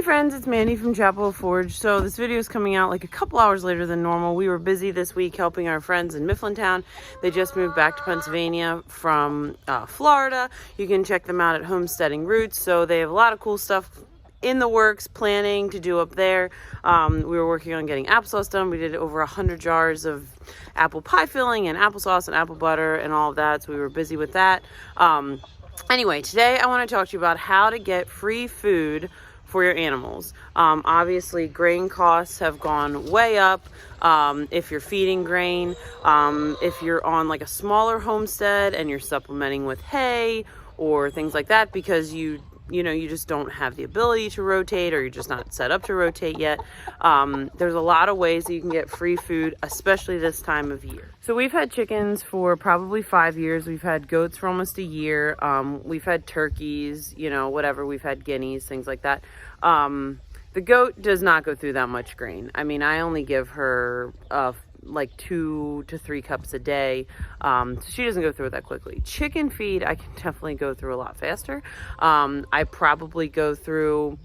friends, it's Mandy from Chapel Forge. So this video is coming out like a couple hours later than normal. We were busy this week helping our friends in Mifflintown. They just moved back to Pennsylvania from Florida. You can check them out at Homesteading Roots. So they have a lot of cool stuff in the works, planning to do up there. We were working on getting applesauce done. We did over 100 jars of apple pie filling and applesauce and apple butter and all of that. So we were busy with that. Anyway, today I want to talk to you about how to get free food for your animals. Obviously, grain costs have gone way up. If you're feeding grain, if you're on like a smaller homestead and you're supplementing with hay or things like that because you just don't have the ability to rotate, or you're just not set up to rotate yet. There's a lot of ways that you can get free food, especially this time of year. So we've had chickens for probably 5 years. We've had goats for almost a year. We've had turkeys, whatever. We've had guineas, things like that. The goat does not go through that much grain. I mean, I only give her like 2 to 3 cups a day, so she doesn't go through it that quickly. Chicken feed I can definitely go through a lot faster. I probably go through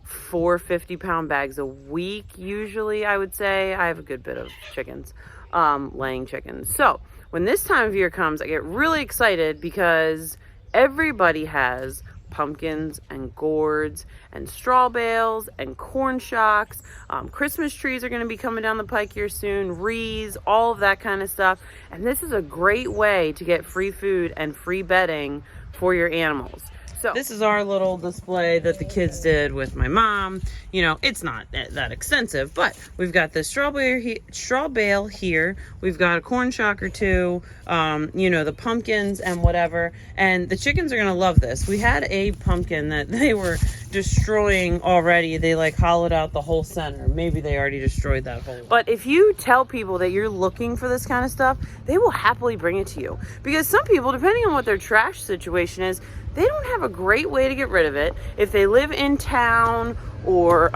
4 50-pound bags a week usually. I would say I have a good bit of chickens, laying chickens. So when this time of year comes, I get really excited because everybody has pumpkins and gourds and straw bales and corn shocks. Christmas trees are going to be coming down the pike here soon, wreaths, all of that kind of stuff. And this is a great way to get free food and free bedding for your animals. So this is our little display that the kids did with my mom. It's not that extensive, but we've got the straw bale here. We've got a corn shock or two, the pumpkins and whatever. And the chickens are going to love this. We had a pumpkin that they were destroying already. They hollowed out the whole center. Maybe they already destroyed that whole one. But if you tell people that you're looking for this kind of stuff, they will happily bring it to you. Because some people, depending on what their trash situation is, they don't have a great way to get rid of it. If they live in town or,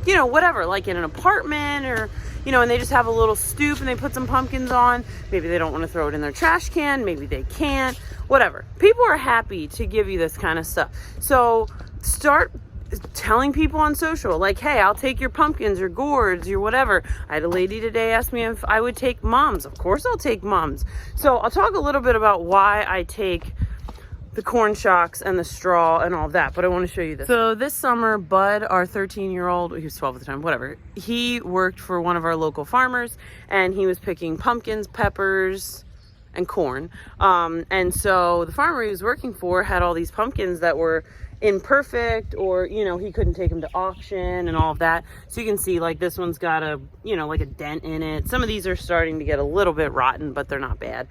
whatever, like in an apartment or, and they just have a little stoop and they put some pumpkins on. Maybe they don't want to throw it in their trash can. Maybe they can't, whatever. People are happy to give you this kind of stuff. So start telling people on social, like, hey, I'll take your pumpkins or gourds or whatever. I had a lady today ask me if I would take mums. Of course I'll take mums. So I'll talk a little bit about why I take the corn shocks and the straw and all that, but I want to show you this. So this summer, Bud, our 13-year-old, he was 12 at the time, whatever, he worked for one of our local farmers and he was picking pumpkins, peppers, and corn. And so the farmer he was working for had all these pumpkins that were imperfect, or he couldn't take them to auction and all of that. So you can see this one's got a a dent in it. Some of these are starting to get a little bit rotten, but they're not bad.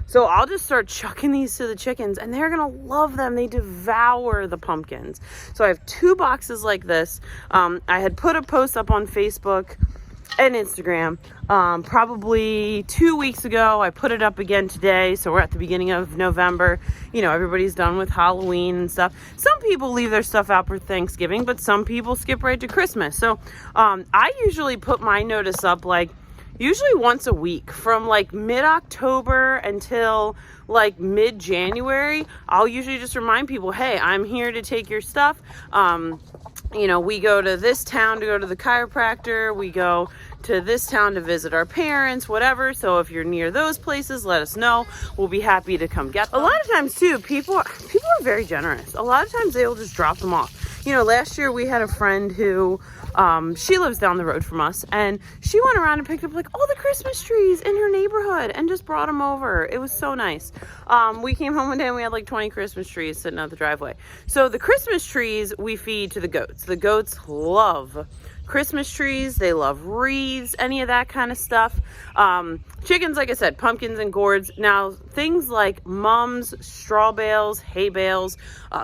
So I'll just start chucking these to the chickens and they're gonna love them. They devour the pumpkins. So I have 2 boxes like this. I had put a post up on Facebook and Instagram probably 2 weeks ago. I put it up again today, so we're at the beginning of November. Everybody's done with Halloween and stuff. Some people leave their stuff out for Thanksgiving, but some people skip right to Christmas. So I usually put my notice up usually once a week from mid-October until mid-January. I'll usually just remind people, hey, I'm here to take your stuff. We go to this town to go to the chiropractor. We go to this town to visit our parents, whatever. So if you're near those places, let us know. We'll be happy to come get them. A lot of times too, people are very generous. A lot of times they will just drop them off. Last year we had a friend who, she lives down the road from us, and she went around and picked up all the Christmas trees in her neighborhood and just brought them over. It was so nice. We came home one day and we had 20 Christmas trees sitting out the driveway. So the Christmas trees we feed to the goats. The goats love Christmas trees. They love wreaths, any of that kind of stuff. Chickens, like I said, pumpkins and gourds. Now, things like mums, straw bales, hay bales,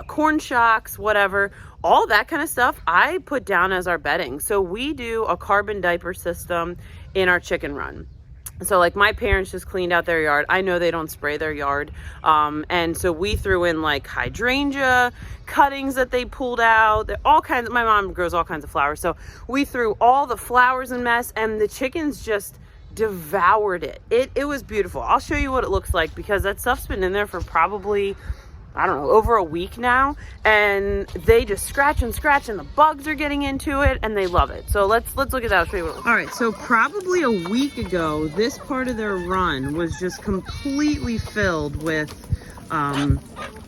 corn shocks, whatever, all that kind of stuff, I put down as our bedding. So we do a carbon diaper system in our chicken run. So my parents just cleaned out their yard. I know they don't spray their yard. And so we threw in hydrangea cuttings that they pulled out. All kinds of, my mom grows all kinds of flowers. So we threw all the flowers in mess and the chickens just devoured it. It was beautiful. I'll show you what it looks like because that stuff's been in there for probably I don't know, over a week now, and they just scratch and scratch, and the bugs are getting into it, and they love it. So let's look at that. I'll show you what it looks like. All right, so probably a week ago, this part of their run was just completely filled with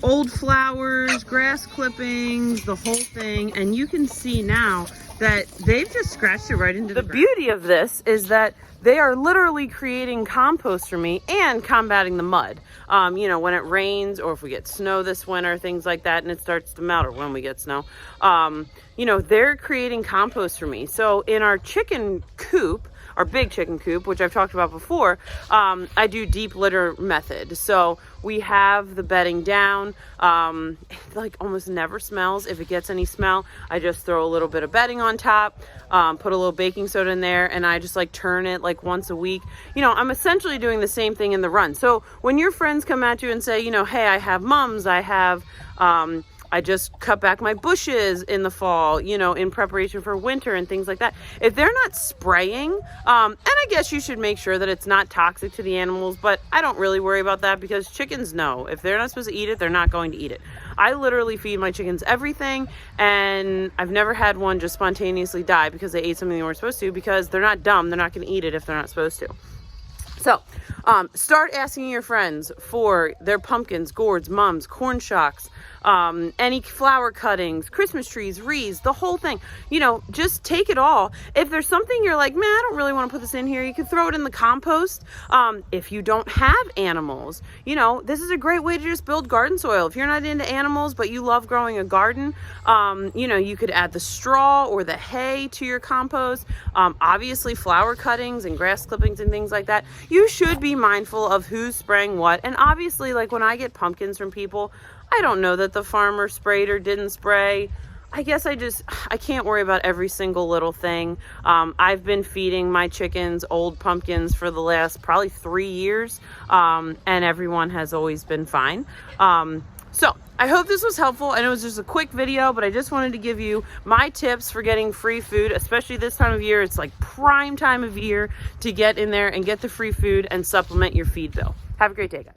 old flowers, grass clippings, the whole thing, and you can see now that they've just scratched it right into the ground. The beauty of this is that they are literally creating compost for me and combating the mud. You know, when it rains or if we get snow this winter, things like that, and it starts to melt, or when we get snow, you know, they're creating compost for me. So in our chicken coop, our big chicken coop, which I've talked about before, I do deep litter method. So we have the bedding down. It like almost never smells. If it gets any smell, I just throw a little bit of bedding on top, put a little baking soda in there, and I just like turn it like once a week. You know, I'm essentially doing the same thing in the run. So when your friends come at you and say, you know, hey, I have mums, I just cut back my bushes in the fall, you know, in preparation for winter and things like that. If they're not spraying, and I guess you should make sure that it's not toxic to the animals, but I don't really worry about that because chickens know if they're not supposed to eat it, they're not going to eat it. I literally feed my chickens everything, and I've never had one just spontaneously die because they ate something they weren't supposed to, because they're not dumb. They're not going to eat it if they're not supposed to. So start asking your friends for their pumpkins, gourds, mums, corn shocks, any flower cuttings, Christmas trees, wreaths, the whole thing. You know, just take it all. If there's something you're like, man, I don't really want to put this in here, you can throw it in the compost. If you don't have animals, you know, this is a great way to just build garden soil. If you're not into animals, but you love growing a garden, you know, you could add the straw or the hay to your compost. Obviously flower cuttings and grass clippings and things like that. You should be mindful of who's spraying what. And obviously, like when I get pumpkins from people, I don't know that the farmer sprayed or didn't spray. I guess I can't worry about every single little thing. I've been feeding my chickens old pumpkins for the last probably 3 years, and everyone has always been fine. So I hope this was helpful. I know it was just a quick video, but I just wanted to give you my tips for getting free food, especially this time of year. It's like prime time of year to get in there and get the free food and supplement your feed bill. Have a great day, guys.